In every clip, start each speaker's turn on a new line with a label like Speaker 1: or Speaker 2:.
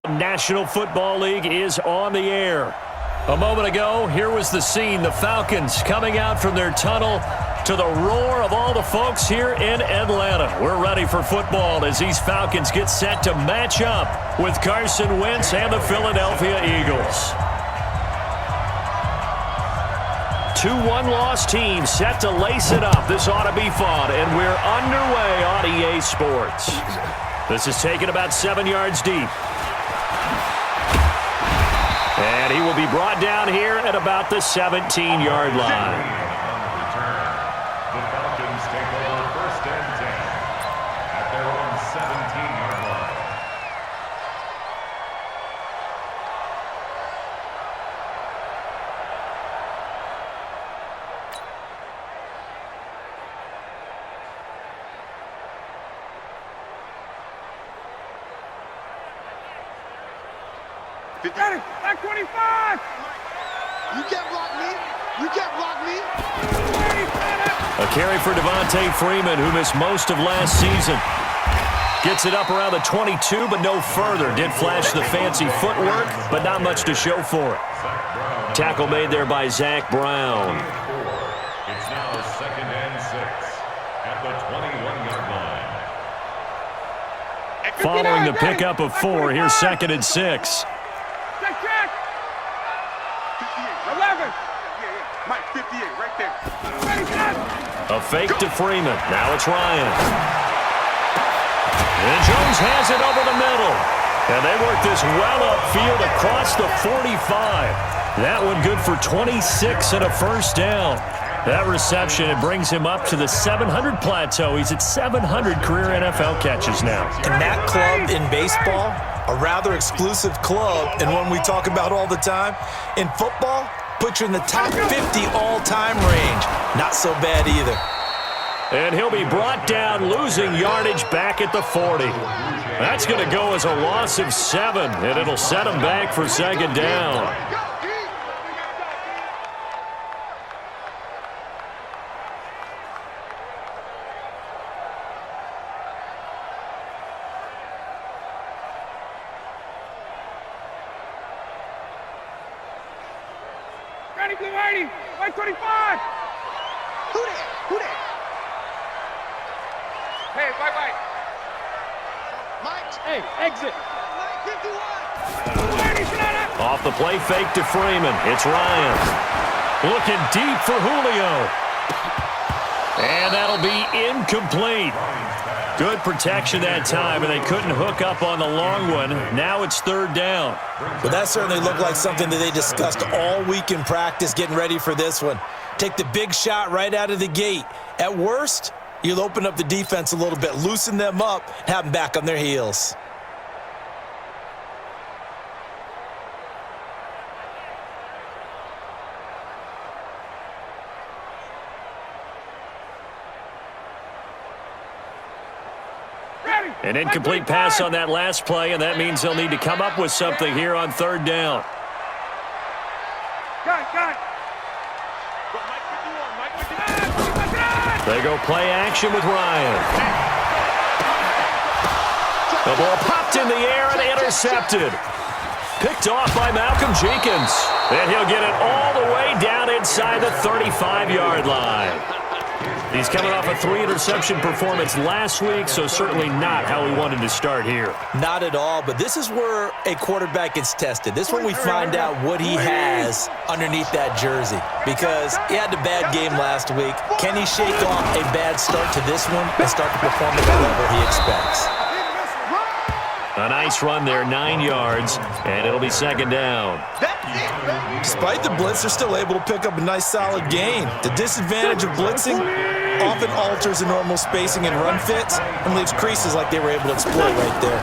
Speaker 1: National Football League is on the air. A moment ago, here was the scene. The Falcons coming out from their tunnel to the roar of all the folks here in Atlanta. We're ready for football as these Falcons get set to match up with Carson Wentz and the Philadelphia Eagles. Two one-loss teams set to lace it up. This ought to be fun, and we're underway on EA Sports. This is taken about 7 yards deep. And he will be brought down here at about the 17-yard line.
Speaker 2: The Falcons take over 1st and 10 at their own 17-yard line.
Speaker 3: Ready, back 25!
Speaker 4: You can't block me! You can't block me!
Speaker 1: A carry for Devontae Freeman, who missed most of last season. Gets it up around the 22, but no further. Did flash the fancy footwork, but not much to show for it. Tackle made there by Zach Brown.
Speaker 2: It's now 2nd and 6 at the 21-yard line.
Speaker 1: Following the pickup of 4, here's 2nd and 6.
Speaker 3: Check! 11! Mike, 58, right there. Ready, set!
Speaker 1: A fake to Freeman. Now it's Ryan. And Jones has it over the middle. And they work this well upfield across the 45. That one good for 26 and a first down. That reception, it brings him up to the 700 plateau. He's at 700 career NFL catches now.
Speaker 5: And that club in baseball, a rather exclusive club and one we talk about all the time. In football, put you in the top 50 all-time range. Not so bad either.
Speaker 1: And he'll be brought down, losing yardage back at the 40. That's going to go as a loss of 7, and it'll set him back for 2nd down.
Speaker 3: Ready, blue 80, Mike 25!
Speaker 4: Who that?
Speaker 3: Hey, white.
Speaker 4: Mike?
Speaker 3: Hey, exit!
Speaker 4: Mike 51!
Speaker 1: Off the play fake to Freeman. It's Ryan. Looking deep for Julio. And that'll be incomplete. Good protection that time, and they couldn't hook up on the long one. Now it's 3rd down.
Speaker 5: But that certainly looked like something that they discussed all week in practice, getting ready for this one. Take the big shot right out of the gate. At worst, you'll open up the defense a little bit, loosen them up, have them back on their heels.
Speaker 1: An incomplete pass on that last play, and that means they'll need to come up with something here on 3rd down.
Speaker 3: Got it.
Speaker 1: They go play action with Ryan. The ball popped in the air and intercepted. Picked off by Malcolm Jenkins. And he'll get it all the way down inside the 35-yard line. He's coming off a 3-interception performance last week, so certainly not how we wanted to start here.
Speaker 5: Not at all, but this is where a quarterback gets tested. This is when we find out what he has underneath that jersey, because he had a bad game last week. Can he shake off a bad start to this one and start to perform at the level he expects?
Speaker 1: A nice run there, 9 yards, and it'll be 2nd down.
Speaker 5: Despite the blitz, they're still able to pick up a nice solid gain. The disadvantage of blitzing often alters the normal spacing and run fits and leaves creases like they were able to exploit right there.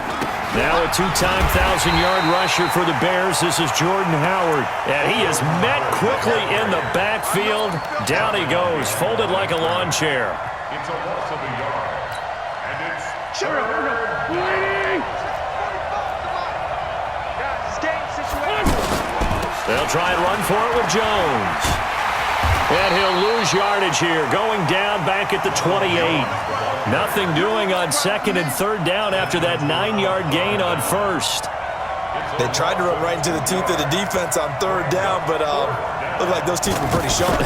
Speaker 1: Now a 2-time 1,000-yard rusher for the Bears. This is Jordan Howard. And he is met quickly in the backfield. Down he goes, folded like a lawn chair.
Speaker 2: It's a loss of a yard. And it's
Speaker 1: they'll try and run for it with Jones. And he'll lose yardage here, going down back at the 28. Nothing doing on 2nd and 3rd down after that 9-yard gain on 1st.
Speaker 5: They tried to run right into the teeth of the defense on third down, but looked like those teeth were pretty sharp.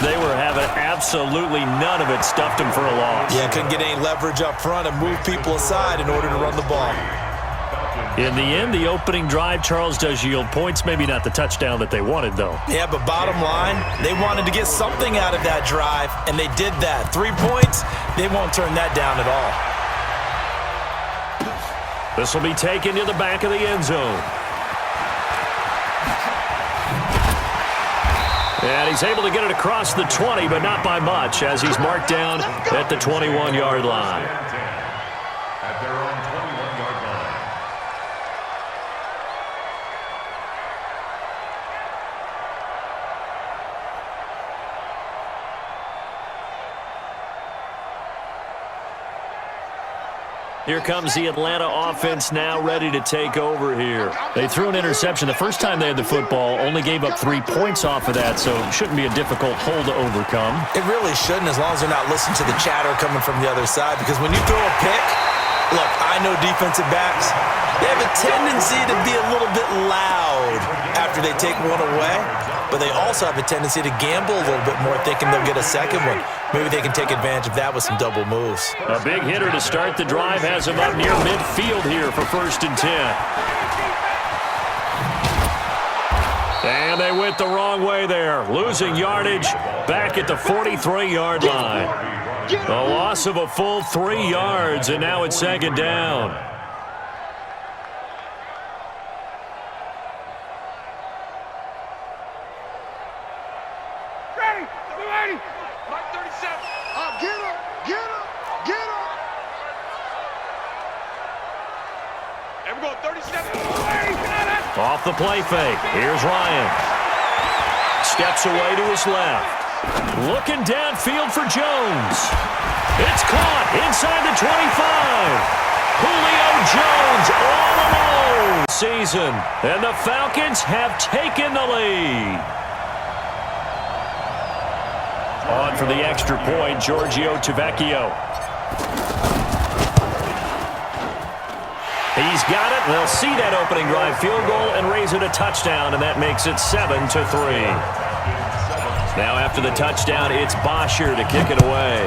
Speaker 1: They were having absolutely none of it, stuffed them for a loss.
Speaker 5: Yeah, couldn't get any leverage up front and move people aside in order to run the ball.
Speaker 1: In the end, the opening drive, Charles, does yield points. Maybe not the touchdown that they wanted, though.
Speaker 5: Yeah, but bottom line, they wanted to get something out of that drive, and they did that. 3 points, they won't turn that down at all.
Speaker 1: This will be taken to the back of the end zone. And he's able to get it across the 20, but not by much, as he's marked down at the 21-yard line.
Speaker 2: At their own 21-yard line.
Speaker 1: Here comes the Atlanta offense now ready to take over here. They threw an interception the first time they had the football, only gave up 3 points off of that, so it shouldn't be a difficult hole to overcome.
Speaker 5: It really shouldn't, as long as they're not listening to the chatter coming from the other side, because when you throw a pick, look, I know defensive backs, they have a tendency to be a little bit loud after they take one away, but they also have a tendency to gamble a little bit more, thinking they'll get a second one. Maybe they can take advantage of that with some double moves.
Speaker 1: A big hitter to start the drive has him up near midfield here for 1st and 10. And they went the wrong way there, losing yardage back at the 43-yard line. A loss of a full 3 yards, and now it's 2nd down. Off the play fake. Here's Ryan. Steps away to his left. Looking downfield for Jones. It's caught inside the 25. Julio Jones all alone season. And the Falcons have taken the lead. On for the extra point, Giorgio Tavecchio. He's got it. They'll see that opening drive field goal and raise it a touchdown, and that makes it 7-3. Now after the touchdown, it's Bosher to kick it away.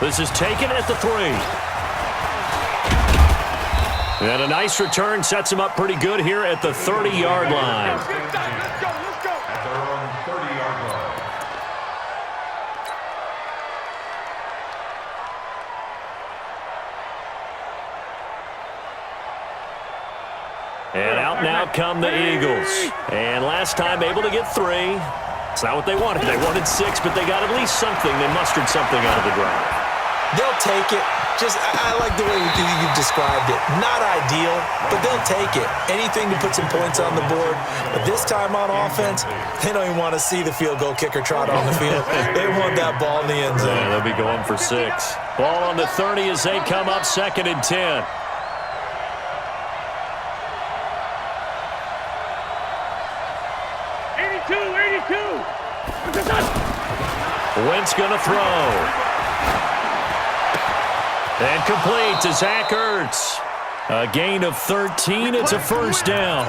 Speaker 1: This is taken at the 3. And a nice return sets him up pretty good here at the 30-yard line.
Speaker 2: At their own 30-yard line.
Speaker 1: And out now come the Eagles. And last time able to get 3. It's not what they wanted. They wanted 6, but they got at least something. They mustered something out of the drive.
Speaker 5: They'll take it. I like the way you described it. Not ideal, but they'll take it. Anything to put some points on the board. But this time on offense, they don't even want to see the field goal kicker trot on the field. They want that ball in the end zone.
Speaker 1: Yeah, they'll be going for 6. Ball on the 30 as they come up 2nd and 10. Wentz going to throw. And complete to Zach Ertz. A gain of 13. It's a 1st down.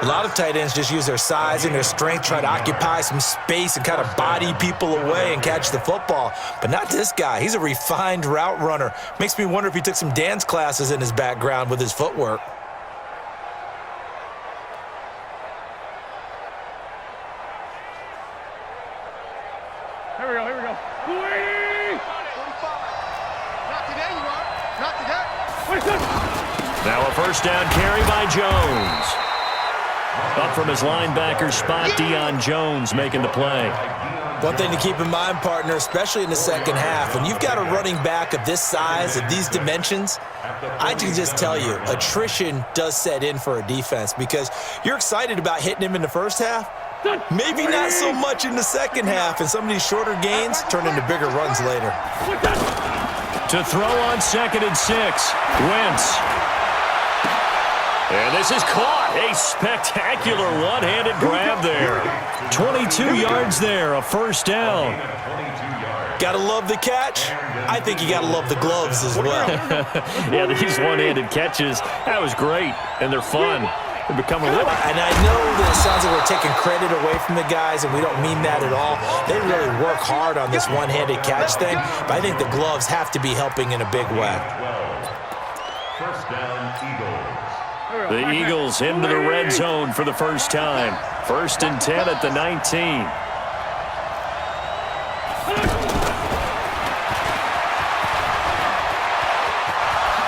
Speaker 5: A lot of tight ends just use their size and their strength, try to occupy some space and kind of body people away and catch the football. But not this guy. He's a refined route runner. Makes me wonder if he took some dance classes in his background with his footwork.
Speaker 3: Here we go.
Speaker 4: Not today, you are. Not today.
Speaker 1: Now a 1st down carry by Jones. Up from his linebacker spot, Deion Jones making the play.
Speaker 5: One thing to keep in mind, partner, especially in the second half, when you've got a running back of this size, of these dimensions, I can just tell you, attrition does set in for a defense because you're excited about hitting him in the first half. Maybe not so much in the second half, and some of these shorter gains turn into bigger runs later.
Speaker 1: To throw on 2nd and 6, Wentz. And this is caught. A spectacular one-handed grab there. 22 yards there, a first down.
Speaker 5: Gotta love the catch. I think you gotta love the gloves as well.
Speaker 1: Yeah, these one-handed catches, that was great, and they're fun. They're becoming a little...
Speaker 5: And I know that it sounds like we're taking credit away from the guys, and we don't mean that at all. They really work hard on this one-handed catch thing, but I think the gloves have to be helping in a big way.
Speaker 2: First down, Eagles.
Speaker 1: The Eagles into the red zone for the first time. 1st and 10 at the 19.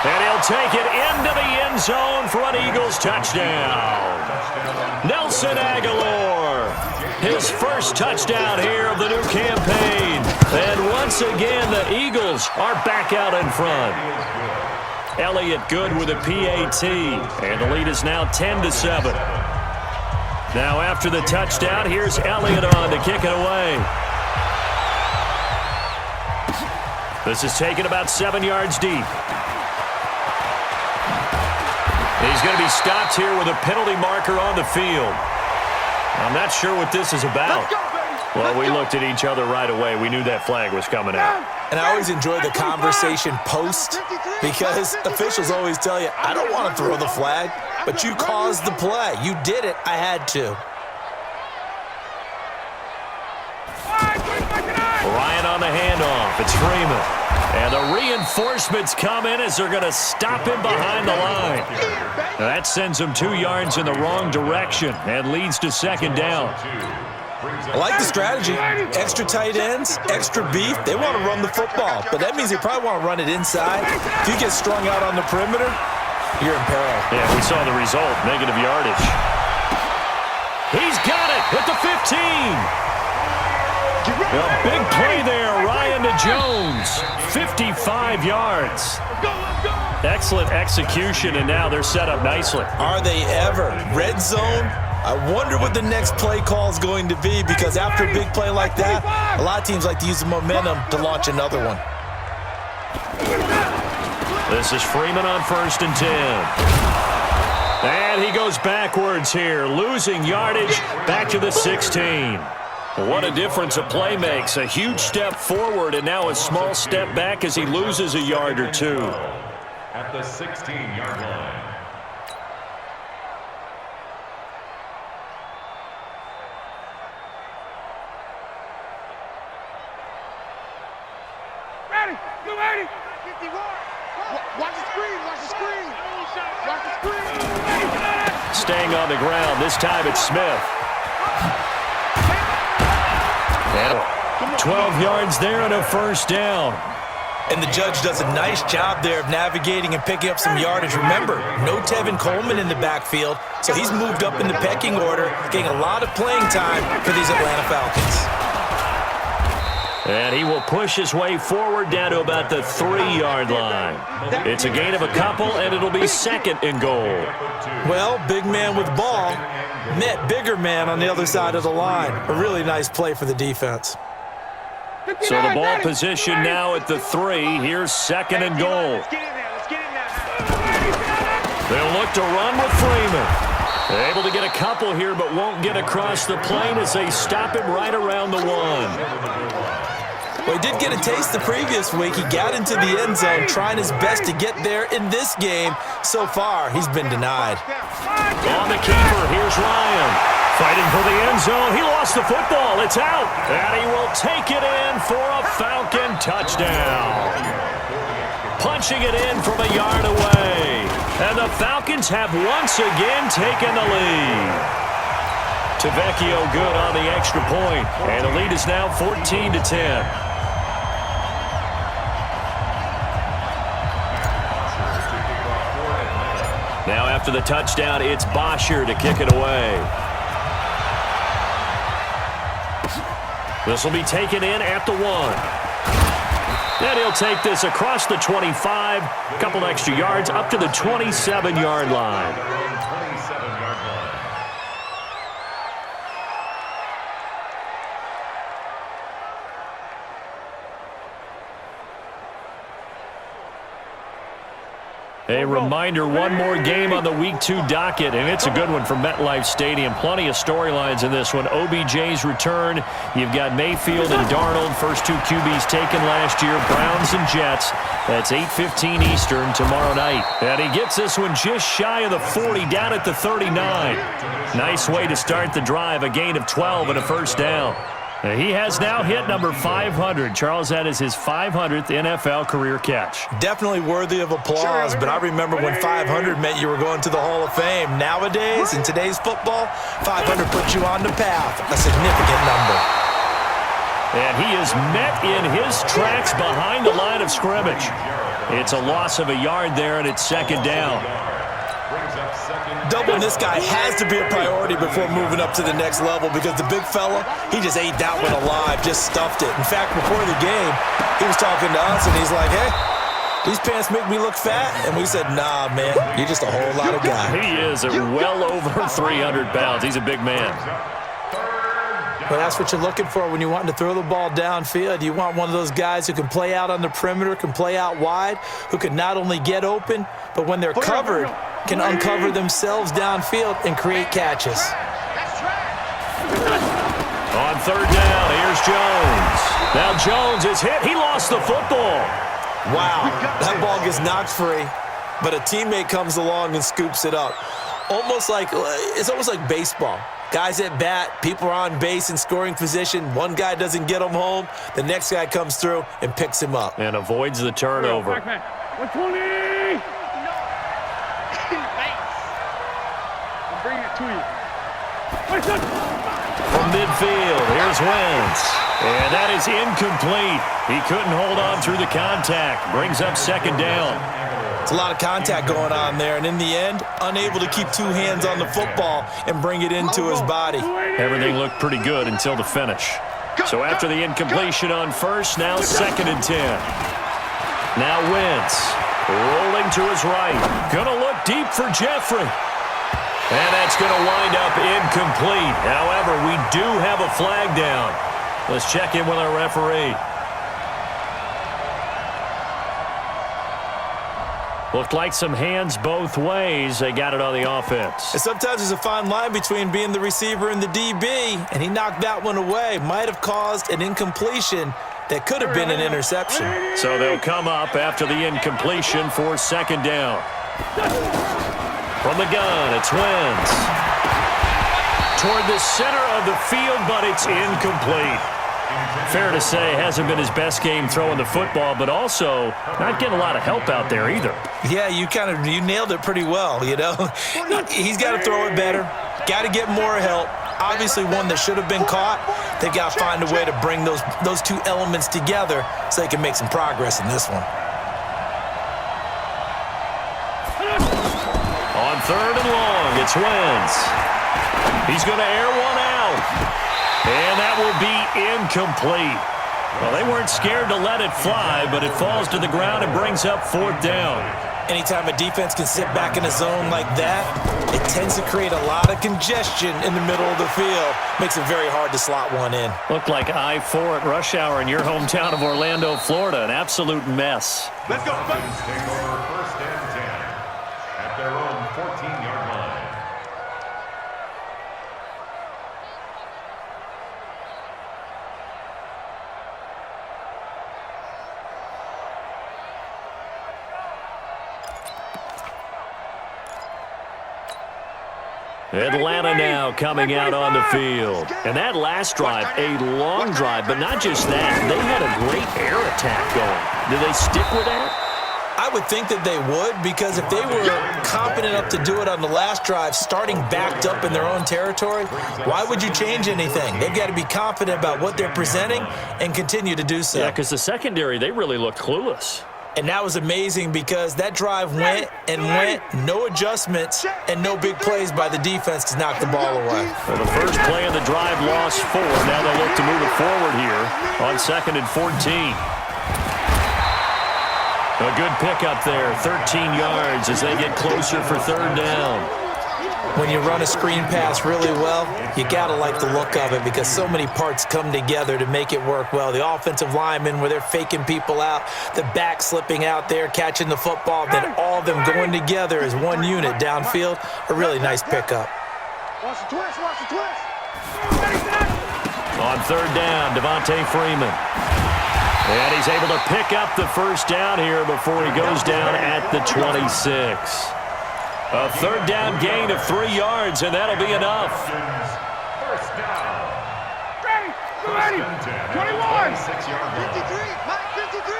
Speaker 1: And he'll take it into the end zone for an Eagles touchdown. Nelson Aguilar, his first touchdown here of the new campaign. And once again, the Eagles are back out in front. Elliott good with a PAT, and the lead is now 10-7. Now after the touchdown, here's Elliott on to kick it away. This is taken about 7 yards deep. He's going to be stopped here with a penalty marker on the field. I'm not sure what this is about. Well, we looked at each other right away. We knew that flag was coming out.
Speaker 5: And I always enjoy the conversation post because officials always tell you, I don't want to throw the flag, but you caused the play. You did it. I had to.
Speaker 1: Ryan on the handoff. It's Freeman. And the reinforcements come in as they're going to stop him behind the line. Now that sends him 2 yards in the wrong direction and leads to 2nd down.
Speaker 5: I like the strategy. Extra tight ends, extra beef. They want to run the football, but that means they probably want to run it inside. If you get strung out on the perimeter, you're in peril.
Speaker 1: Yeah, we saw the result, negative yardage. He's got it at the 15. A big play there, Ryan to Jones. 55 yards. Excellent execution, and now they're set up nicely.
Speaker 5: Are they ever? Red zone? I wonder what the next play call is going to be, because after a big play like that, a lot of teams like to use the momentum to launch another one.
Speaker 1: This is Freeman on 1st and 10. And he goes backwards here, losing yardage back to the 16. What a difference a play makes. A huge step forward and now a small step back as he loses a yard or two.
Speaker 2: At the 16-yard line.
Speaker 3: Ready, you ready? 51. Watch the screen, watch the screen. Watch the screen.
Speaker 1: Staying on the ground, this time it's Smith. And 12 yards there and a 1st down.
Speaker 5: And the judge does a nice job there of navigating and picking up some yardage. Remember, no Tevin Coleman in the backfield, so he's moved up in the pecking order, getting a lot of playing time for these Atlanta Falcons.
Speaker 1: And he will push his way forward down to about the 3-yard line. It's a gain of a couple, and it'll be 2nd and goal.
Speaker 5: Well, big man with ball met bigger man on the other side of the line. A really nice play for the defense.
Speaker 1: So the ball position now at the 3. Here's 2nd and goal. They'll look to run with Freeman. They're able to get a couple here, but won't get across the plane as they stop him right around the 1.
Speaker 5: Well, he did get a taste the previous week. He got into the end zone, trying his best to get there in this game. So far, he's been denied.
Speaker 1: On the keeper, here's Ryan. Fighting for the end zone. He lost the football. It's out. And he will take it in for a Falcon touchdown. Punching it in from a yard away. And the Falcons have once again taken the lead. Tavecchio good on the extra point. And the lead is now 14-10. Now after the touchdown, it's Bosher to kick it away. This will be taken in at the 1. And he'll take this across the 25, a couple extra yards up to the 27-yard line. A reminder, one more game on the Week 2 docket, and it's a good one from MetLife Stadium. Plenty of storylines in this one. OBJ's return. You've got Mayfield and Darnold, first two QBs taken last year. Browns and Jets. That's 8:15 Eastern tomorrow night. And he gets this one just shy of the 40, down at the 39. Nice way to start the drive, a gain of 12 and a first down. He has now hit number 500. Charles, that is his 500th NFL career catch.
Speaker 5: Definitely worthy of applause, but I remember when 500 meant you were going to the Hall of Fame. Nowadays, in today's football, 500 puts you on the path, a significant number.
Speaker 1: And he is met in his tracks behind the line of scrimmage. It's a loss of a yard there, and it's second down.
Speaker 5: Doubling this guy has to be a priority before moving up to the next level because the big fella, he just ate that one alive, just stuffed it. In fact, before the game, he was talking to us, and he's like, hey, these pants make me look fat. And we said, nah, man, you're just a whole lot of guy.
Speaker 1: He is at well over 300 pounds. He's a big man.
Speaker 5: Well, that's what you're looking for when you're wanting to throw the ball downfield. You want one of those guys who can play out on the perimeter, can play out wide, who can not only get open, but when they're covered, can uncover themselves downfield and create catches.
Speaker 1: On third down, here's Jones. Now Jones is hit. He lost the football.
Speaker 5: Wow, that ball gets knocked free, but a teammate comes along and scoops it up. It's almost like baseball. Guys at bat, people are on base in scoring position. One guy doesn't get him home. The next guy comes through and picks him up.
Speaker 1: And avoids the turnover.
Speaker 3: 120! I'm bringing it to you.
Speaker 1: From midfield, here's Wentz. And that is incomplete. He couldn't hold on through the contact. Brings up second down.
Speaker 5: It's a lot of contact going on there, and in the end, unable to keep two hands on the football and bring it into his body.
Speaker 1: Everything looked pretty good until the finish. So after the incompletion on first, now second and 10. Now Wentz rolling to his right. Gonna look deep for Jeffrey. And that's going to wind up incomplete. However, we do have a flag down. Let's check in with our referee. Looked like some hands both ways. They got it on the offense.
Speaker 5: And sometimes there's a fine line between being the receiver and the DB, and he knocked that one away. Might have caused an incompletion that could have been an interception.
Speaker 1: So they'll come up after the incompletion for second down. From the gun, it's Wentz. Toward the center of the field, but it's incomplete. Fair to say, hasn't been his best game throwing the football, but also not getting a lot of help out there either.
Speaker 5: Yeah, you nailed it pretty well, you know. He's got to throw it better. Got to get more help. Obviously one that should have been caught. They've got to find a way to bring those two elements together so they can make some progress in this one.
Speaker 1: On third and long, it's Wentz. He's going to air one out. And that will be incomplete. Well, they weren't scared to let it fly, but it falls to the ground and brings up fourth down.
Speaker 5: Anytime a defense can sit back in a zone like that, it tends to create a lot of congestion in the middle of the field. Makes it very hard to slot one in.
Speaker 1: Looked like I-4 at rush hour in your hometown of Orlando, Florida. An absolute mess.
Speaker 2: Let's go. Take over first and 10 at their own 14-yard line.
Speaker 1: Atlanta now coming out on the field. And that last drive, a long drive, but not just that. They had a great air attack going. Do they stick with that?
Speaker 5: I would think that they would, because if they were confident enough to do it on the last drive, starting backed up in their own territory, why would you change anything? They've got to be confident about what they're presenting and continue to do so.
Speaker 1: Yeah, because the secondary, they really looked clueless.
Speaker 5: And that was amazing because that drive went and went, no adjustments, and no big plays by the defense to knock the ball away.
Speaker 1: Well, the first play of the drive lost 4. Now they'll look to move it forward here on second and 14. A good pickup there, 13 yards as they get closer for third down.
Speaker 5: When you run a screen pass really well, you got to like the look of it because so many parts come together to make it work well. The offensive linemen, where they're faking people out, the back slipping out there, catching the football, then all of them going together as one unit downfield. A really nice pickup.
Speaker 3: Watch the twist, watch the twist.
Speaker 1: On third down, Devontae Freeman. And he's able to pick up the first down here before he goes down at the 26. A third down gain of 3 yards, and that'll be enough.
Speaker 2: First down.
Speaker 3: Ready, 21.
Speaker 4: 53, Mike, 53.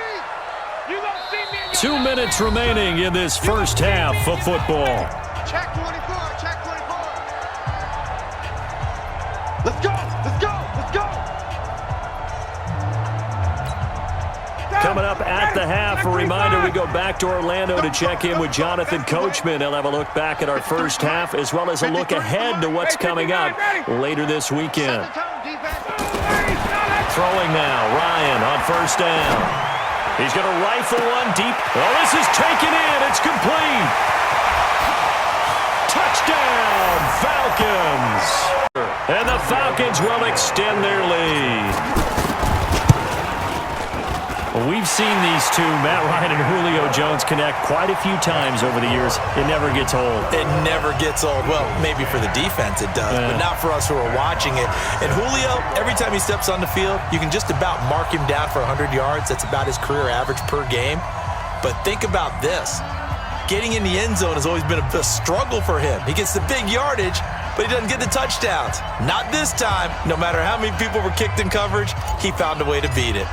Speaker 3: You gonna see me in your
Speaker 1: 2 minutes remaining in this first half of football.
Speaker 4: Check 24, check 24. Let's go, let's go, let's go.
Speaker 1: Coming up at the half, a reminder, we go back to Orlando to check in with Jonathan Coachman. He'll have a look back at our first half as well as a look ahead to what's coming up later this weekend. Throwing now, Ryan on first down. He's going to rifle one deep. Oh, this is taken in. It's complete. Touchdown, Falcons. And the Falcons will extend their lead. Well, we've seen these two, Matt Ryan and Julio Jones, connect quite a few times over the years. It never gets old.
Speaker 5: It never gets old. Well, maybe for the defense it does, but not for us who are watching it. And Julio, every time he steps on the field, you can just about mark him down for 100 yards. That's about his career average per game. But think about this. Getting in the end zone has always been a struggle for him. He gets the big yardage, but he doesn't get the touchdowns. Not this time. No matter how many people were kicked in coverage, he found a way to beat it.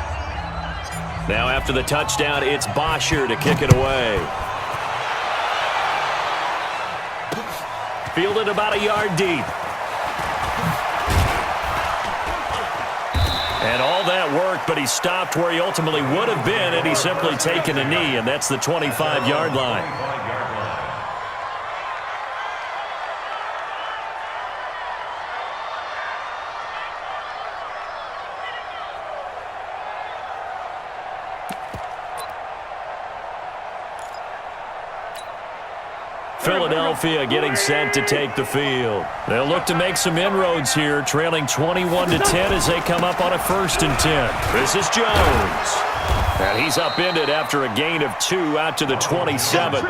Speaker 1: Now after the touchdown, it's Bosher to kick it away. Fielded about a yard deep. And all that work, but he stopped where he ultimately would have been had he simply taken a knee, and that's the 25-yard line. Philadelphia getting set to take the field. They'll look to make some inroads here, trailing 21-10 as they come up on a 1st and 10. This is Jones. And he's upended after a gain of 2 out to the 27.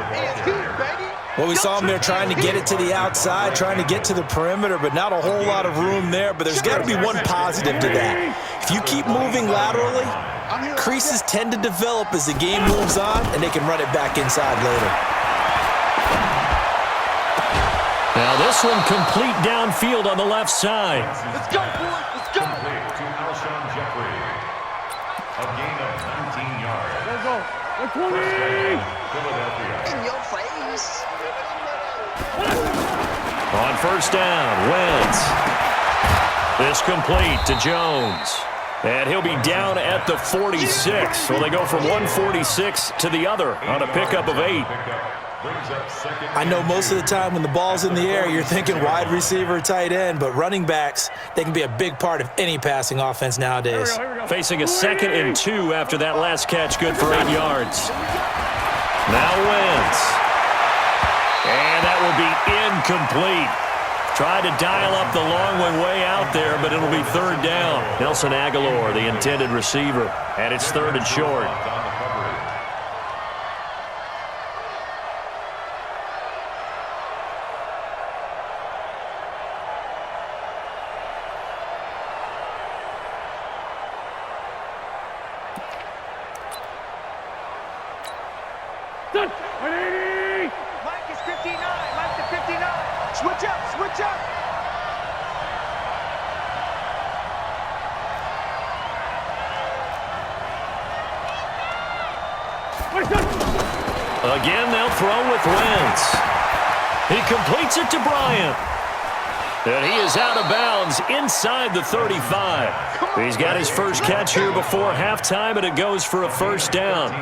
Speaker 5: Well, we saw him there trying to get it to the outside, trying to get to the perimeter, but not a whole lot of room there. But there's got to be one positive to that. If you keep moving laterally, creases tend to develop as the game moves on, and they can run it back inside later.
Speaker 1: Now this one complete downfield on the left side.
Speaker 4: Let's go, boys, let's go.
Speaker 2: Complete to Alshon Jeffrey. A gain of 19 yards.
Speaker 3: Let's go. Let's go.
Speaker 2: Philadelphia.
Speaker 4: In your face.
Speaker 1: On first down, Wentz. This complete to Jones. And he'll be down at the 46. So they go from 146 to the other on a pickup of 8.
Speaker 5: I know most of the time when the ball's in the air, you're thinking wide receiver, tight end, but running backs, they can be a big part of any passing offense nowadays.
Speaker 1: Facing a 2nd and 2 after that last catch, good for 8 yards. Now Wentz. And that will be incomplete. Tried to dial up the long one way out there, but it'll be 3rd down. Nelson Aguilar, the intended receiver, and it's 3rd and short.
Speaker 3: Mike is 59. Mike to 59. Switch up, switch up.
Speaker 1: Again, they'll throw with Wentz. He completes it to Bryant. And he is out of bounds inside the 35. He's got his first catch here before halftime, and it goes for a 1st down.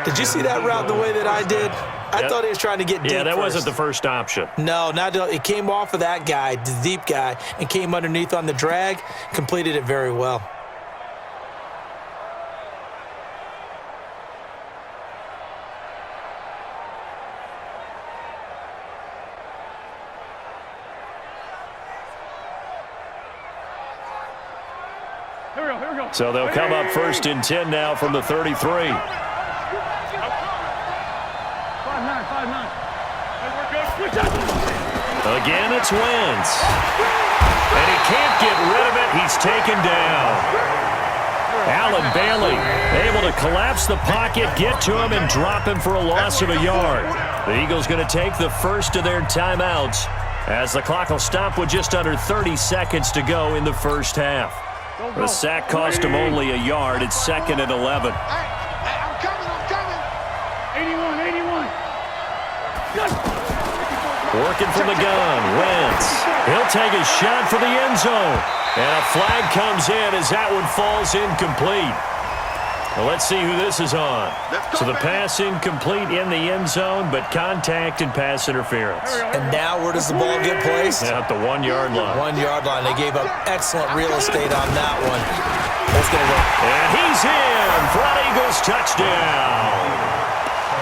Speaker 5: Did you see that route the way that I did? I thought he was trying to get deep.
Speaker 1: Yeah, that
Speaker 5: first.
Speaker 1: wasn't the first option.
Speaker 5: No, it came off of that guy, the deep guy, and came underneath on the drag, completed it very well.
Speaker 1: So they'll come up 1st and 10 now from the 33.
Speaker 3: 5-9.
Speaker 1: Again, it's Wentz. And he can't get rid of it. He's taken down. Allen Bailey able to collapse the pocket, get to him, and drop him for a loss of a yard. The Eagles going to take the first of their timeouts as the clock will stop with just under 30 seconds to go in the first half. The sack cost him only a yard. It's 2nd and 11.
Speaker 4: Hey, I'm coming.
Speaker 3: 81.
Speaker 1: Working from the gun, Wentz. He'll take a shot for the end zone. And a flag comes in as that one falls incomplete. Well, let's see who this is on. So the pass incomplete in the end zone, but contact and pass interference.
Speaker 5: And now where does the ball get placed?
Speaker 1: At the 1-yard line.
Speaker 5: 1-yard line. They gave up excellent real estate on that one. That's going to work.
Speaker 1: And he's in for an Eagles touchdown.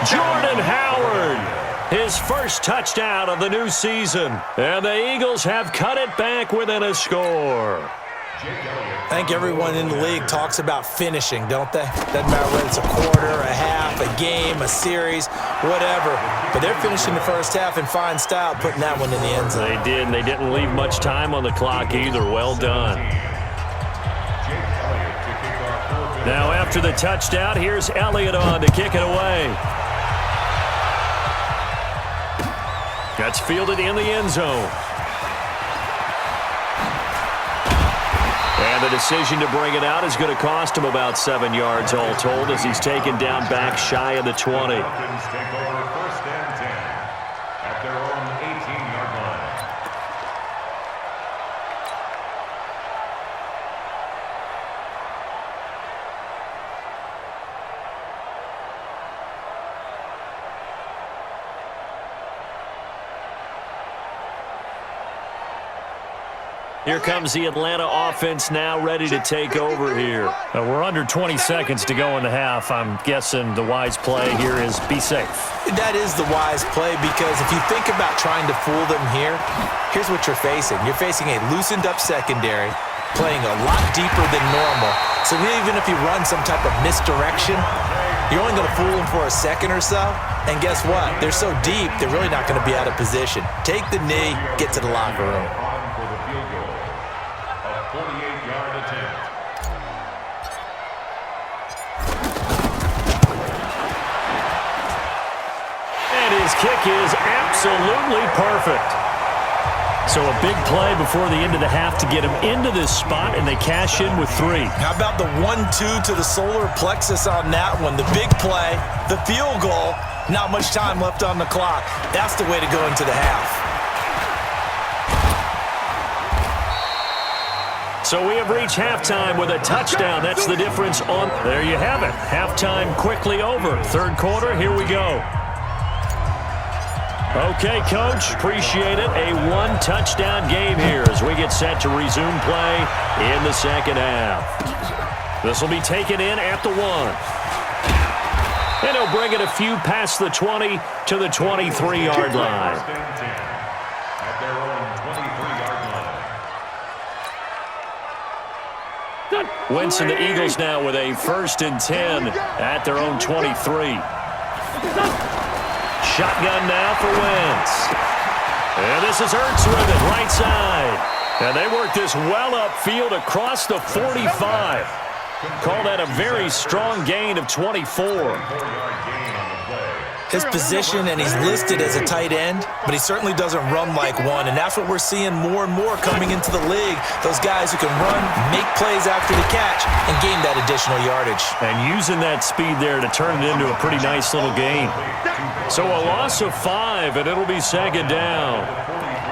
Speaker 1: Jordan Howard, his first touchdown of the new season. And the Eagles have cut it back within a score.
Speaker 5: I think everyone in the league talks about finishing, don't they? Doesn't matter whether it's a quarter, a half, a game, a series, whatever. But they're finishing the first half in fine style, putting that one in the end zone.
Speaker 1: They did, and they didn't leave much time on the clock either. Well done. Now after the touchdown, here's Elliott on to kick it away. That's fielded in the end zone. And the decision to bring it out is going to cost him about 7 yards all told as he's taken down back shy of the 20.
Speaker 2: Falcons take over 1st and 10 at their own 18-yard line.
Speaker 1: Here comes the Atlanta offense now ready to take over here. We're under 20 seconds to go in the half. I'm guessing the wise play here is be safe.
Speaker 5: That is the wise play because if you think about trying to fool them here, here's what you're facing. You're facing a loosened up secondary, playing a lot deeper than normal. So even if you run some type of misdirection, you're only going to fool them for a second or so. And guess what? They're so deep, they're really not going to be out of position. Take the knee, get to the locker room.
Speaker 2: For the field goal, a 48-yard attempt.
Speaker 1: And his kick is absolutely perfect. So a big play before the end of the half to get him into this spot, and they cash in with 3.
Speaker 5: How about the 1-2 to the solar plexus on that one? The big play, the field goal, not much time left on the clock. That's the way to go into the half.
Speaker 1: So we have reached halftime with a touchdown. That's the difference on. There you have it. Halftime quickly over. Third quarter, here we go. Okay, Coach, appreciate it. A 1-touchdown game here as we get set to resume play in the second half. This will be taken in at the 1. And he'll bring it a few past the 20 to the 23-yard line.
Speaker 2: First and 10 at their own 23-yard line.
Speaker 1: Wentz and the Eagles now with a 1st and 10 at their own 23. Shotgun now for Wentz. And this is Ertz with it, right side. And they work this well upfield across the 45. Call that a very strong gain of 24.
Speaker 2: 4-yard gain on the play.
Speaker 5: His position, and he's listed as a tight end, but he certainly doesn't run like one, and that's what we're seeing more and more coming into the league. Those guys who can run, make plays after the catch, and gain that additional yardage.
Speaker 1: And using that speed there to turn it into a pretty nice little game. So a loss of 5, and it'll be 2nd down.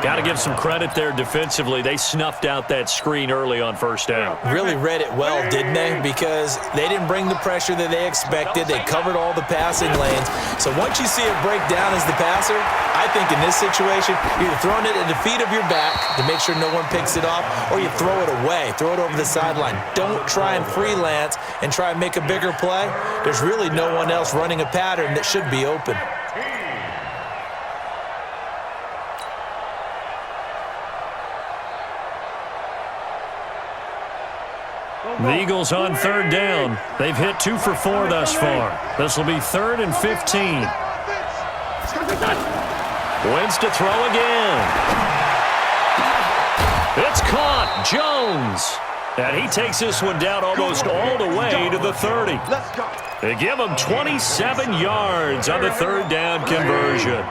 Speaker 1: Got to give some credit there defensively. They snuffed out that screen early on 1st down.
Speaker 5: Really read it well, didn't they? Because they didn't bring the pressure that they expected. They covered all the passing lanes. So once you see it break down as the passer, I think in this situation, you're either throwing it at the feet of your back to make sure no one picks it off, or you throw it away, throw it over the sideline. Don't try and freelance and try and make a bigger play. There's really no one else running a pattern that should be open.
Speaker 1: The Eagles on third down. They've hit 2 for 4 thus far. This will be 3rd and 15. Wins to throw again. It's caught. Jones. And he takes this one down almost all the way to the 30. They give him 27 yards on the 3rd down conversion.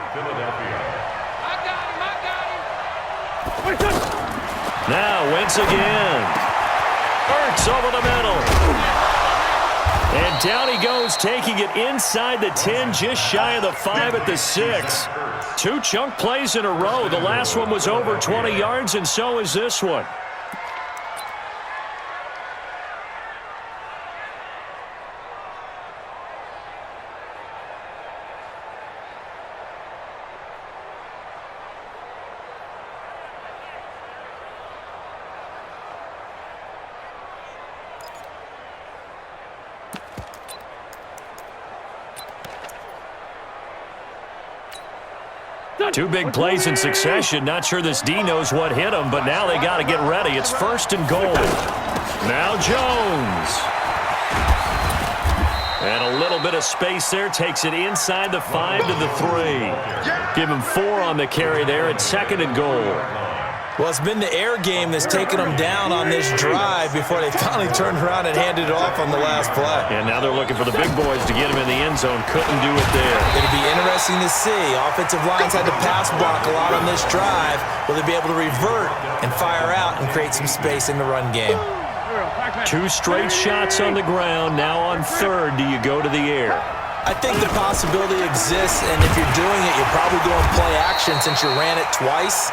Speaker 1: Now Wentz again. Ertz over the middle. And down he goes, taking it inside the 10, just shy of the 5 at the 6. 2 chunk plays in a row. The last one was over 20 yards, and so is this one. Two big plays in succession. Not sure this D knows what hit him, but now they got to get ready. It's 1st and goal. Now Jones. And a little bit of space there. Takes it inside the 5 to the 3. Give him 4 on the carry there at 2nd and goal.
Speaker 5: Well, it's been the air game that's taken them down on this drive before they finally turned around and handed it off on the last play.
Speaker 1: And now they're looking for the big boys to get him in the end zone. Couldn't do it there.
Speaker 5: It'll be interesting to see. Offensive lines had to pass block a lot on this drive. Will they be able to revert and fire out and create some space in the run game?
Speaker 1: 2 straight shots on the ground. Now on 3rd, do you go to the air?
Speaker 5: I think the possibility exists, and if you're doing it, you're probably going play action since you ran it twice.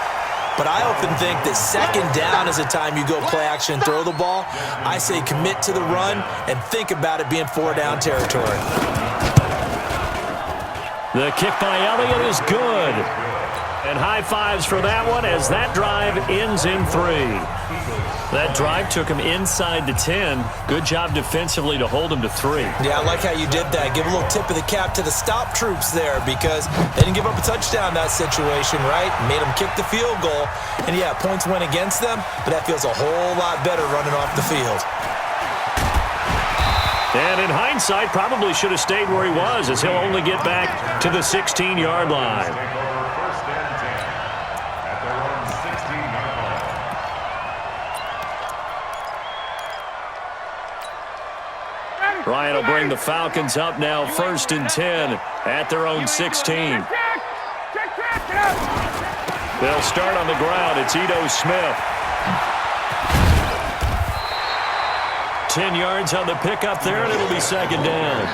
Speaker 5: But I often think that 2nd down is the time you go play action and throw the ball. I say commit to the run and think about it being 4-down territory.
Speaker 1: The kick by Elliott is good. And high fives for that one as that drive ends in 3. That drive took him inside the 10. Good job defensively to hold him to 3.
Speaker 5: Yeah, I like how you did that. Give a little tip of the cap to the stop troops there because they didn't give up a touchdown in that situation, right? Made them kick the field goal. And, yeah, points went against them, but that feels a whole lot better running off the field.
Speaker 1: And in hindsight, probably should have stayed where he was as he'll only get back to the 16-yard line. Ryan will bring the Falcons up now 1st and 10 at their own 16. They'll start on the ground. It's Ito Smith. 10 yards on the pickup there, and it'll be 2nd down.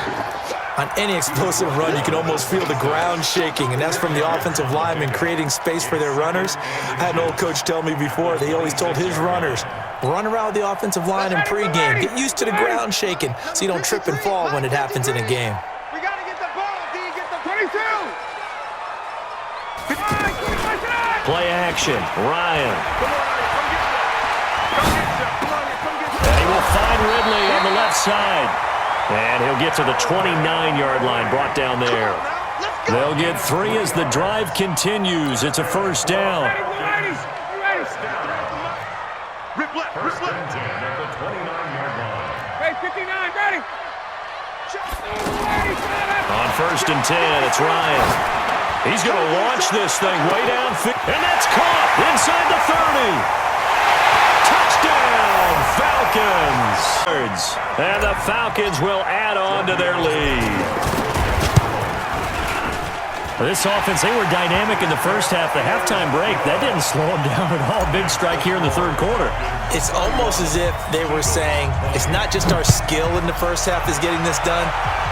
Speaker 5: On any explosive run, you can almost feel the ground shaking, and that's from the offensive linemen creating space for their runners. I had an old coach tell me before, they always told his runners, run around the offensive line in pregame. Get used to the ground shaking so you don't trip and fall when it happens in a game.
Speaker 3: We got to get the ball, D. Get the 22.
Speaker 1: Play action. Ryan. And he will find Ridley on the left side. And he'll get to the 29-yard line, brought down there. They'll get 3 as the drive continues. It's a 1st down.
Speaker 2: First and 10 at the 29-yard line.
Speaker 3: Hey, 59, ready.
Speaker 1: On 1st and 10, it's Ryan. He's going to launch this thing way downfield. And that's caught inside the 30. Touchdown, Falcons. And the Falcons will add on to their lead. This offense, they were dynamic in the first half. The halftime break, that didn't slow them down at all. Big strike here in the 3rd quarter.
Speaker 5: It's almost as if they were saying, it's not just our skill in the first half is getting this done,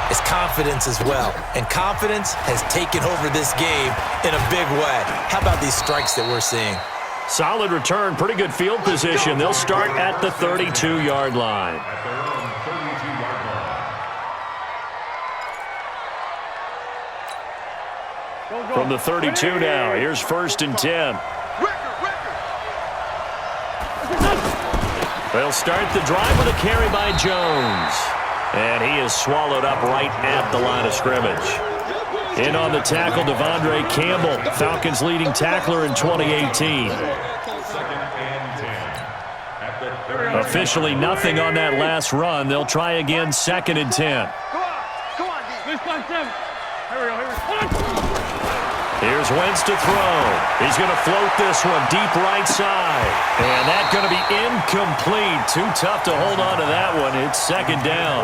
Speaker 5: it's confidence as well. And confidence has taken over this game in a big way. How about these strikes that we're seeing?
Speaker 1: Solid return, pretty good field position. They'll start at the 32-yard line.
Speaker 2: At their own 32-yard line.
Speaker 1: From the 32 now, here's 1st and 10. They'll start the drive with a carry by Jones. And he is swallowed up right at the line of scrimmage. In on the tackle, Devondre Campbell, Falcons' leading tackler in 2018.
Speaker 2: Second and 10. At the 30.
Speaker 1: A Officially nothing on that last run. They'll try again, 2nd and 10.
Speaker 3: Go on, D. Here we go.
Speaker 1: Here's Wentz to throw. He's going to float this one deep right side. And that's going to be incomplete. Too tough to hold on to that one. It's 2nd down.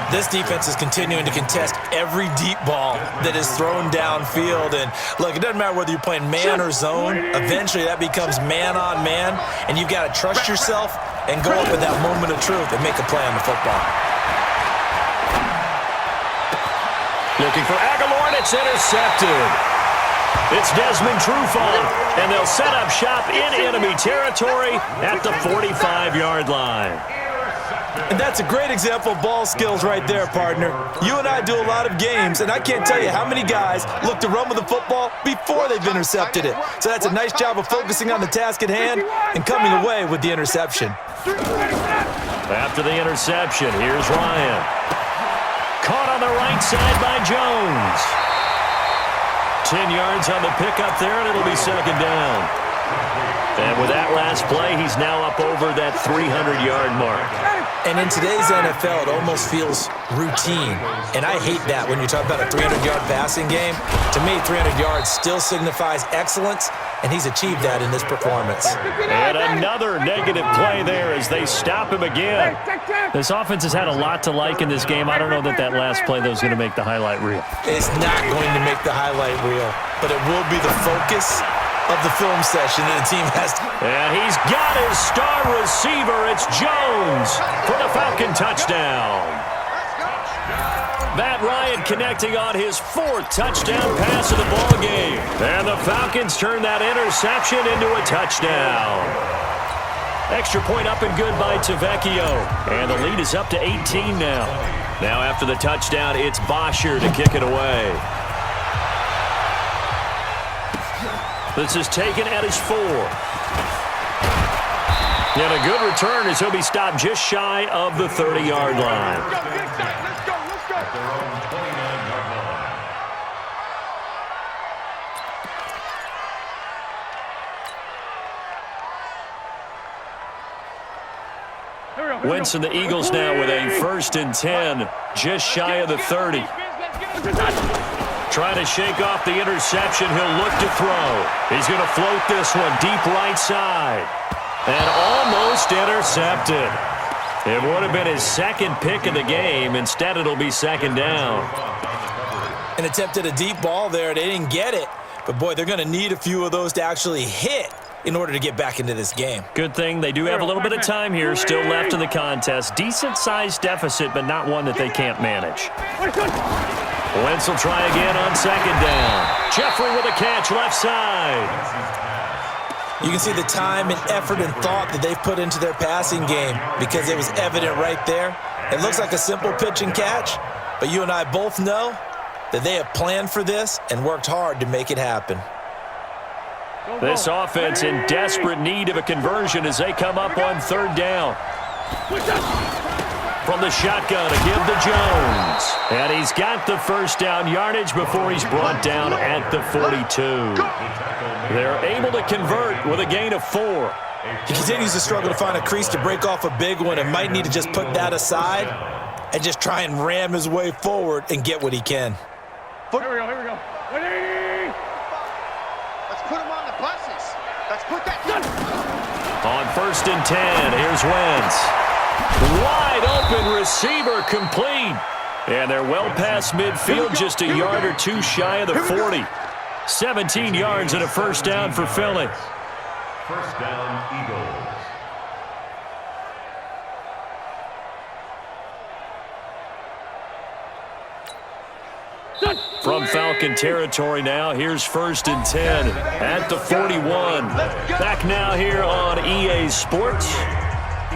Speaker 5: This defense is continuing to contest every deep ball that is thrown downfield. And, look, it doesn't matter whether you're playing man or zone. Eventually that becomes man on man. And you've got to trust yourself and go up at that moment of truth and make a play on the football.
Speaker 1: Looking for Aguilar, and it's intercepted. It's Desmond Trufant, and they'll set up shop in enemy territory at the 45-yard line.
Speaker 5: And that's a great example of ball skills right there, partner. You and I do a lot of games, and I can't tell you how many guys look to run with the football before they've intercepted it. So that's a nice job of focusing on the task at hand and coming away with the interception.
Speaker 1: After the interception, here's Ryan. Caught on the right side by Jones. 10 yards on the pickup there, and it'll be 2nd down. And with that last play, he's now up over that 300-yard mark.
Speaker 5: And in today's NFL, it almost feels routine. And I hate that when you talk about a 300-yard passing game. To me, 300 yards still signifies excellence, and he's achieved that in this performance.
Speaker 1: And another negative play there as they stop him again. This offense has had a lot to like in this game. I don't know that last play, though, is going to make the highlight reel.
Speaker 5: It's not going to make the highlight reel, but it will be the focus of the film session that the team has.
Speaker 1: And he's got his star receiver. It's Jones for the Falcon touchdown. Matt Ryan connecting on his 4th touchdown pass of the ball game. And the Falcons turn that interception into a touchdown. Extra point up and good by Tavecchio. And the lead is up to 18 now. Now after the touchdown, it's Bosher to kick it away. This is taken at his 4. And a good return as he'll be stopped just shy of the 30-yard line.
Speaker 3: Let's go.
Speaker 2: At their own 29-yard line.
Speaker 1: Wentz and the Eagles now with a 1st and 10, just shy of the 30. Trying to shake off the interception. He'll look to throw. He's going to float this one deep right side. And almost intercepted. It would have been his 2nd pick of the game. Instead, it'll be 2nd down.
Speaker 5: And attempted a deep ball there. They didn't get it. But, boy, they're going to need a few of those to actually hit in order to get back into this game.
Speaker 1: Good thing they do have a little bit of time here still left in the contest. Decent-sized deficit, but not one that they can't manage. Wentz will try again on 2nd down. Jeffrey with a catch left side.
Speaker 5: You can see the time and effort and thought that they've put into their passing game because it was evident right there. It looks like a simple pitch and catch, but you and I both know that they have planned for this and worked hard to make it happen.
Speaker 1: This offense in desperate need of a conversion as they come up on 3rd down. From the shotgun to give to Jones. And he's got the 1st down yardage before he's brought down at the 42. They're able to convert with a gain of 4.
Speaker 5: He continues to struggle to find a crease to break off a big one and might need to just put that aside and just try and ram his way forward and get what he can.
Speaker 3: Here we go. Ready?
Speaker 4: Let's put him on the buses. Let's put that.
Speaker 1: On 1st and 10, here's Wentz. Wide open receiver complete. And they're well past midfield, just a yard or 2 shy of the 40. 17 yards and a 1st down for Philly.
Speaker 2: 1st down, Eagles.
Speaker 1: From Falcon territory now, here's 1st and 10 at the 41. Back now here on EA Sports.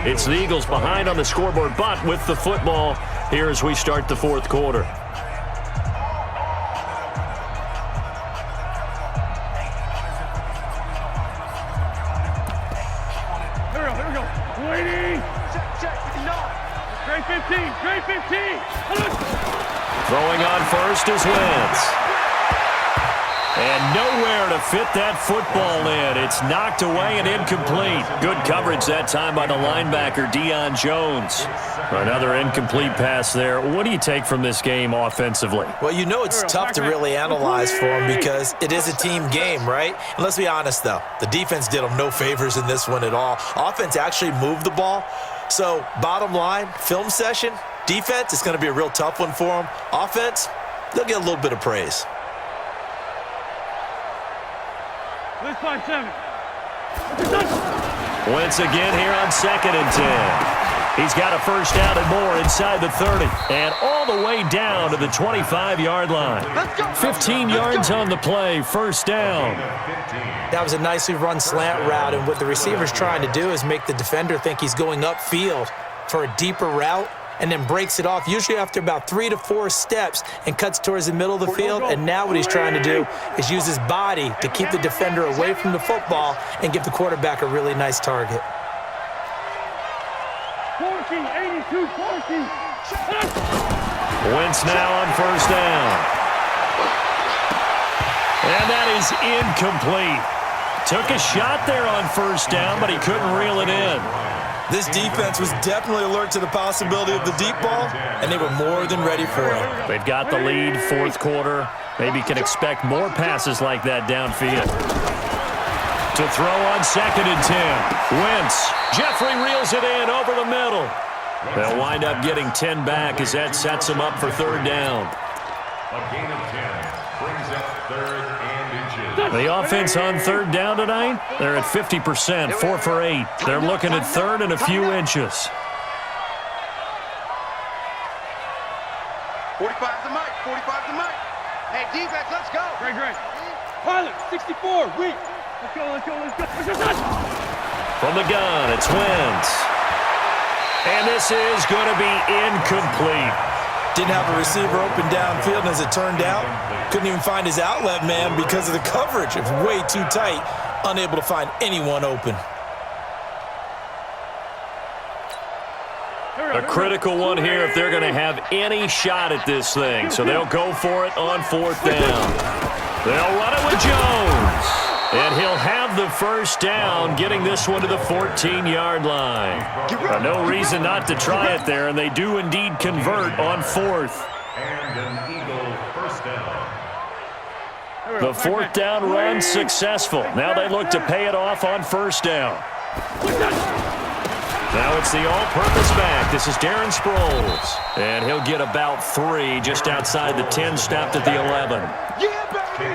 Speaker 1: It's the Eagles behind on the scoreboard, but with the football here as we start the 4th quarter.
Speaker 3: Here we go. Waiting. Check. Straight 15. Straight 15.
Speaker 1: Throwing on 1st is Wentz. And nowhere to fit that football in. It's knocked away and incomplete. Good coverage that time by the linebacker, Deion Jones. Another incomplete pass there. What do you take from this game offensively?
Speaker 5: Well, you know it's tough to really analyze for him because it is a team game, right? And let's be honest, though. The defense did him no favors in this one at all. Offense actually moved the ball. So, bottom line, film session, defense is going to be a real tough one for them. Offense, they'll get a little bit of praise.
Speaker 1: Wentz again here on 2nd and 10. He's got a first down and more inside the 30. And all the way down to the 25-yard line. 15 yards on the play, first down.
Speaker 5: That was a nicely run slant route, and what the receiver's trying to do is make the defender think he's going upfield for a deeper route, and then breaks it off, usually after about 3 to 4 steps, and cuts towards the middle of the field. And now what he's trying to do is use his body to keep the defender away from the football and give the quarterback a really nice target.
Speaker 3: 82-14.
Speaker 1: Wentz now on first down. And that is incomplete. Took a shot there on first down, but he couldn't reel it in.
Speaker 5: This defense was definitely alert to the possibility of the deep ball, and they were more than ready for it.
Speaker 1: They've got the lead, fourth quarter. Maybe can expect more passes like that downfield. To throw on 2nd and 10. Wentz. Jeffrey reels it in over the middle. They'll wind up getting 10 back as that sets them up for third down.
Speaker 2: A gain of 10 brings up 3rd and inches.
Speaker 1: The offense on third down tonight, they're at 50%, 4 for 8. They're looking at 3rd and a few inches.
Speaker 4: 45 the mic, 45 the mic. Hey, defense, let's go.
Speaker 3: Great. Pilot, 64, weak. Let's go.
Speaker 1: From the gun, it's Wentz. And this is going to be incomplete.
Speaker 5: Didn't have a receiver open downfield, and as it turned out, couldn't even find his outlet man because of the coverage. It was way too tight, unable to find anyone open.
Speaker 1: A critical one here if they're going to have any shot at this thing. So they'll go for it on 4th down. They'll run it with Jones. And he'll have the first down, getting this one to the 14-yard line. No reason not to try it there, and they do indeed convert on 4th.
Speaker 2: And an Eagle first down.
Speaker 1: The 4th down run successful. Now they look to pay it off on first down. Now it's the all-purpose back. This is Darren Sproles. And he'll get about 3 just outside the 10, stopped at the 11.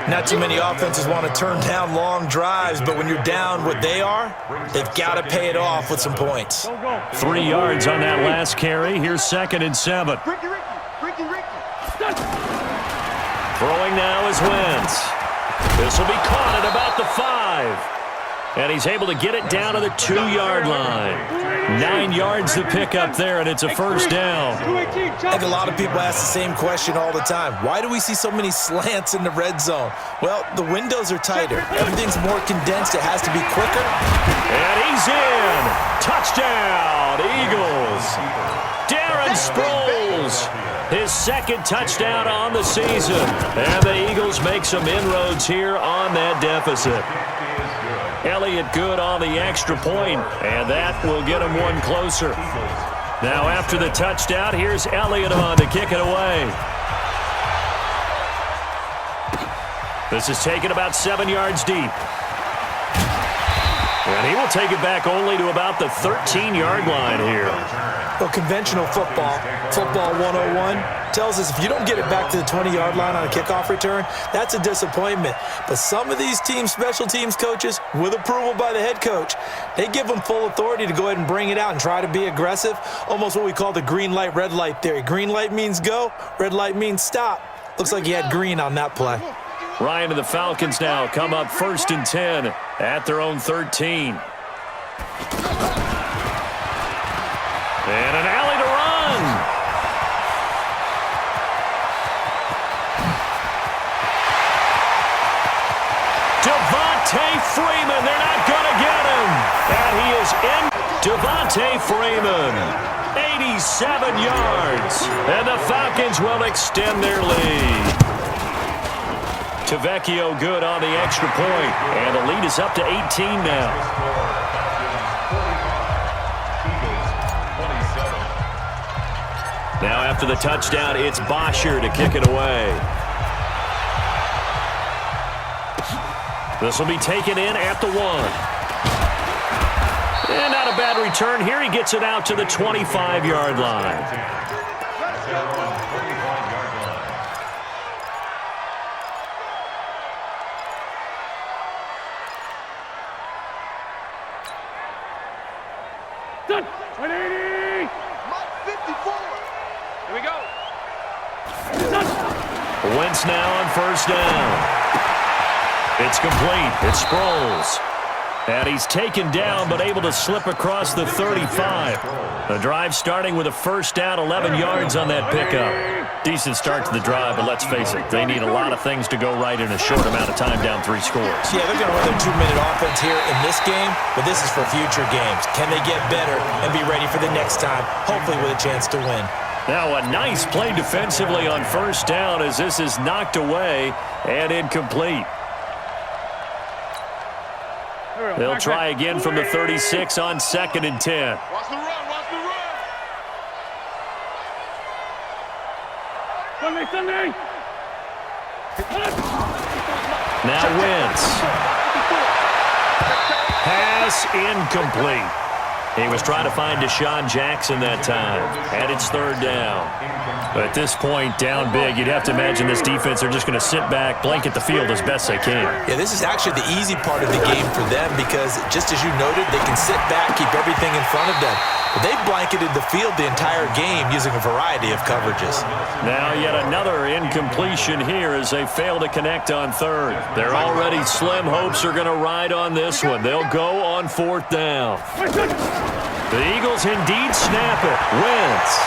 Speaker 5: Not too many offenses want to turn down long drives, but when you're down what they are, they've got to pay it off with some points.
Speaker 1: 3 yards on that last carry. Here's 2nd and 7.
Speaker 3: Ricky.
Speaker 1: Throwing now is Wentz. This will be caught at about the 5. And he's able to get it down to the 2-yard line. 9 yards to pick up there, and it's a first down.
Speaker 5: I think a lot of people ask the same question all the time. Why do we see so many slants in the red zone? Well, the windows are tighter. Everything's more condensed. It has to be quicker.
Speaker 1: And he's in. Touchdown, Eagles. Darren Sproles, his 2nd touchdown on the season. And the Eagles make some inroads here on that deficit. Elliott good on the extra point, and that will get him one closer. Now after the touchdown, here's Elliott on to kick it away. This is taken about 7 yards deep. And he will take it back only to about the 13-yard line here.
Speaker 5: Well, conventional football 101, tells us if you don't get it back to the 20-yard line on a kickoff return, that's a disappointment. But some of these teams, special teams coaches, with approval by the head coach, they give them full authority to go ahead and bring it out and try to be aggressive, almost what we call the green light, red light theory. Green light means go, red light means stop. Looks like he had green on that play.
Speaker 1: Ryan and the Falcons now come up 1st and 10 at their own 13. And an alley to run. Devontae Freeman, they're not going to get him. And he is in. Devontae Freeman, 87 yards. And the Falcons will extend their lead. Tavecchio good on the extra point, and the lead is up to 18 now. Now after the touchdown, it's Bosher to kick it away. This will be taken in at the 1. And not a bad return here. He gets it out to the 25-yard line.
Speaker 3: Done. 180.
Speaker 4: Mike 54.
Speaker 3: Here we go.
Speaker 1: Wentz now on first down. It's complete. It's Sproles. And he's taken down but able to slip across the 35. The drive starting with a first down, 11 yards on that pickup. Decent start to the drive, but let's face it, they need a lot of things to go right in a short amount of time down 3 scores.
Speaker 5: Yeah, they're going to run their 2-minute offense here in this game, but this is for future games. Can they get better and be ready for the next time, hopefully with a chance to win?
Speaker 1: Now a nice play defensively on first down as this is knocked away and incomplete. They'll try again from the 36 on 2nd and 10.
Speaker 4: Watch the run. Watch the run.
Speaker 3: Sunday.
Speaker 1: Now Wentz. Pass incomplete. He was trying to find Deshaun Jackson that time. And it's 3rd down. But at this point, down big, you'd have to imagine this defense are just going to sit back, blanket the field as best they can.
Speaker 5: Yeah, this is actually the easy part of the game for them because, just as you noted, they can sit back, keep everything in front of them. But they've blanketed the field the entire game using a variety of coverages.
Speaker 1: Now yet another incompletion here as they fail to connect on 3rd. They're already slim hopes are going to ride on this one. They'll go on 4th down. The Eagles indeed snap it. Wentz.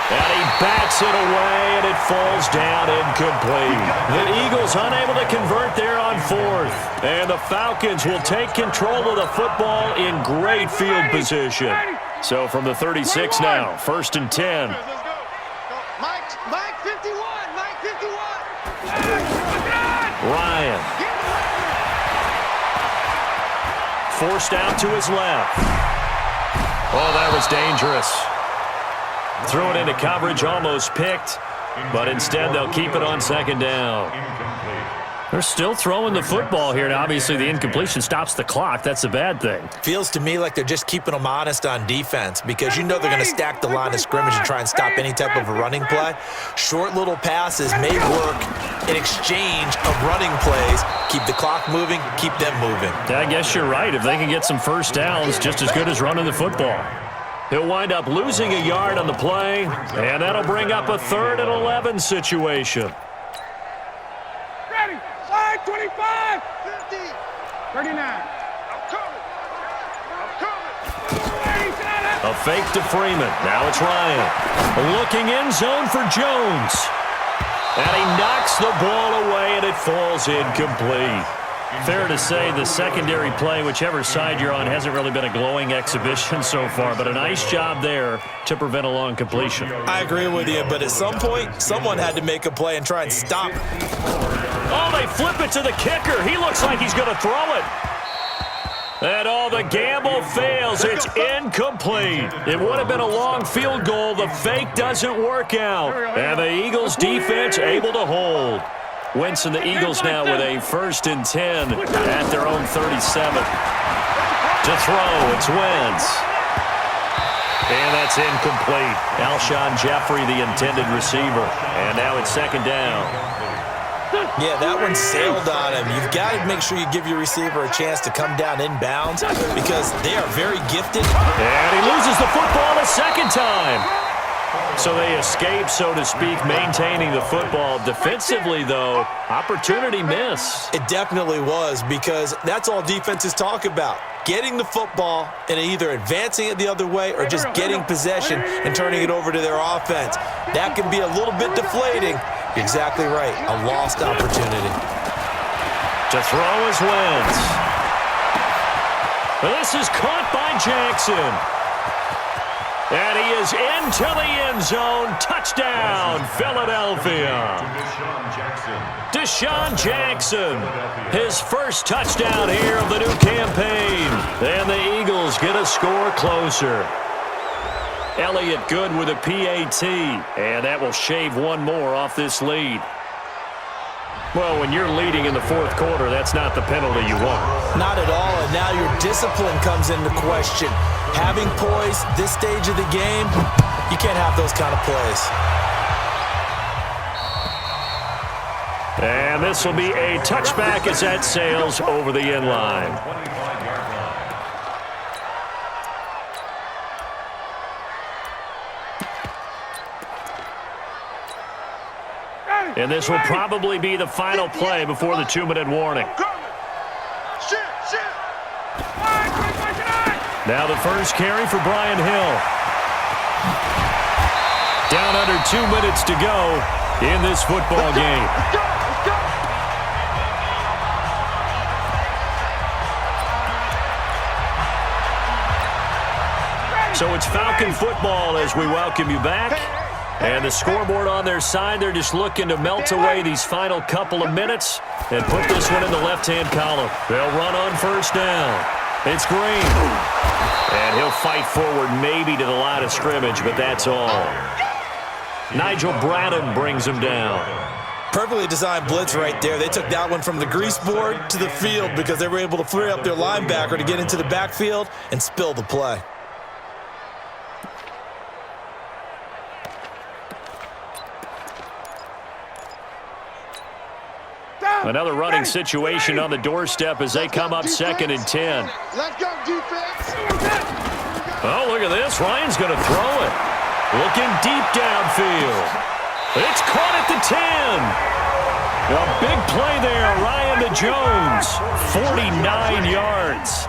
Speaker 1: And he backs it away, and it falls down incomplete. The Eagles unable to convert there on 4th. And the Falcons will take control of the football in great field position. So from the 36 now, 1st and 10.
Speaker 4: Let's go. Mike 51. Mike 51.
Speaker 1: Ryan. Forced out to his left. Oh, that was dangerous. Threw it into coverage, almost picked, but instead they'll keep it on 2nd down. They're still throwing the football here, and obviously the incompletion stops the clock. That's a bad thing.
Speaker 5: Feels to me like they're just keeping them honest on defense because you know they're going to stack the line of scrimmage and try and stop any type of a running play. Short little passes may work in exchange of running plays. Keep the clock moving, keep them moving.
Speaker 1: I guess you're right. If they can get some first downs, just as good as running the football. He'll wind up losing a yard on the play, and that'll bring up a 3rd and 11 situation.
Speaker 3: Ready. Side 25.
Speaker 4: 50.
Speaker 3: 39.
Speaker 4: I'm coming.
Speaker 1: A fake to Freeman. Now it's Ryan. Looking in zone for Jones. And he knocks the ball away, and it falls incomplete. Fair to say the secondary play, whichever side you're on, hasn't really been a glowing exhibition so far, but a nice job there to prevent a long completion.
Speaker 5: I agree with you, but at some point, someone had to make a play and try and stop it.
Speaker 1: Oh, they flip it to the kicker. He looks like he's going to throw it. And the gamble fails. It's incomplete. It would have been a long field goal. The fake doesn't work out. And the Eagles defense able to hold. Wentz and the Eagles now with a 1st and 10 at their own 37. To throw, it's Wentz. And that's incomplete. Alshon Jeffrey, the intended receiver. And now it's 2nd down.
Speaker 5: Yeah, that one sailed on him. You've got to make sure you give your receiver a chance to come down inbounds because they are very gifted.
Speaker 1: And he loses the football a 2nd time. So they escape, so to speak, maintaining the football. Defensively, though, opportunity miss.
Speaker 5: It definitely was because that's all defenses talk about. Getting the football and either advancing it the other way or just getting possession and turning it over to their offense. That can be a little bit deflating. You're exactly right. A lost opportunity.
Speaker 1: To throw is Wentz. This is caught by Jackson. And he is into the end zone. Touchdown, Philadelphia. Deshaun Jackson, his first touchdown here of the new campaign. And the Eagles get a score closer. Elliott good with a PAT, and that will shave one more off this lead. Well, when you're leading in the fourth quarter, that's not the penalty you want.
Speaker 5: Not at all, and now your discipline comes into question. Having poise this stage of the game, you can't have those kind of plays.
Speaker 1: And this will be a touchback as that sails over the end line. And this will probably be the final play before the 2-minute warning. Now the first carry for Brian Hill. Down under 2 minutes to go in this football game. So it's Falcon football as we welcome you back. And the scoreboard on their side, they're just looking to melt away these final couple of minutes and put this one in the left-hand column. They'll run on first down. It's Green. And he'll fight forward maybe to the line of scrimmage, but that's all. Nigel Bradham brings him down.
Speaker 5: Perfectly designed blitz right there. They took that one from the grease board to the field because they were able to free up their linebacker to get into the backfield and spill the play.
Speaker 1: Another running situation on the doorstep as they come up 2nd and 10.
Speaker 4: Let's go, defense.
Speaker 1: Oh, look at this. Ryan's going to throw it. Looking deep downfield. It's caught at the 10. A big play there, Ryan to Jones. 49 yards.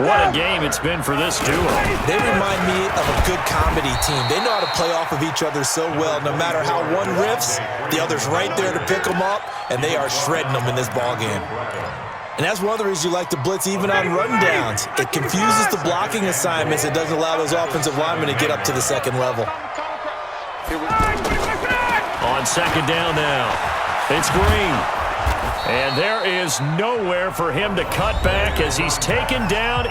Speaker 1: What a game it's been for this duo.
Speaker 5: They remind me of a good comedy team. They know how to play off of each other so well. No matter how one riffs, the other's right there to pick them up, and they are shredding them in this ballgame. And that's one of the reasons you like to blitz even on rundowns. It confuses the blocking assignments. It doesn't allow those offensive linemen to get up to the second level.
Speaker 1: On second down now. It's Green. And there is nowhere for him to cut back as he's taken down.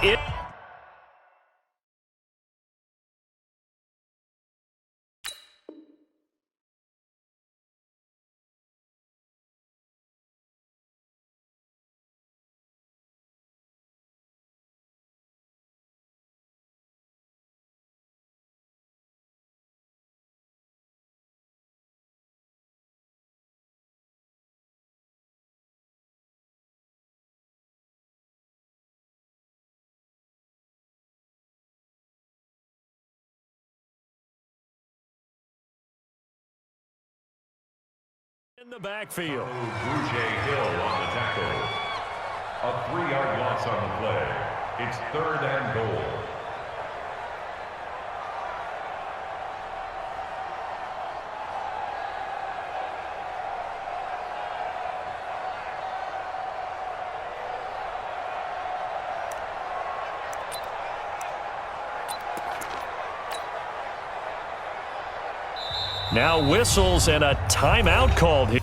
Speaker 1: In the backfield.
Speaker 2: Hill on the tackle. A 3-yard loss on the play. It's 3rd and goal.
Speaker 1: Now whistles and a timeout called here.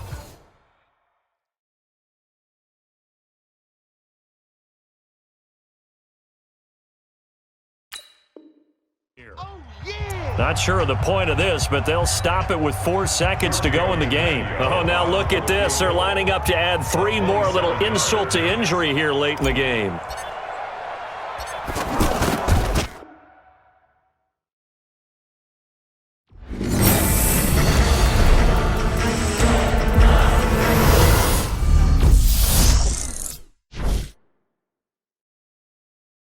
Speaker 4: Oh, yeah.
Speaker 1: Not sure of the point of this, but they'll stop it with 4 seconds to go in the game. Oh, now look at this. They're lining up to add 3 more, a little insult to injury here late in the game.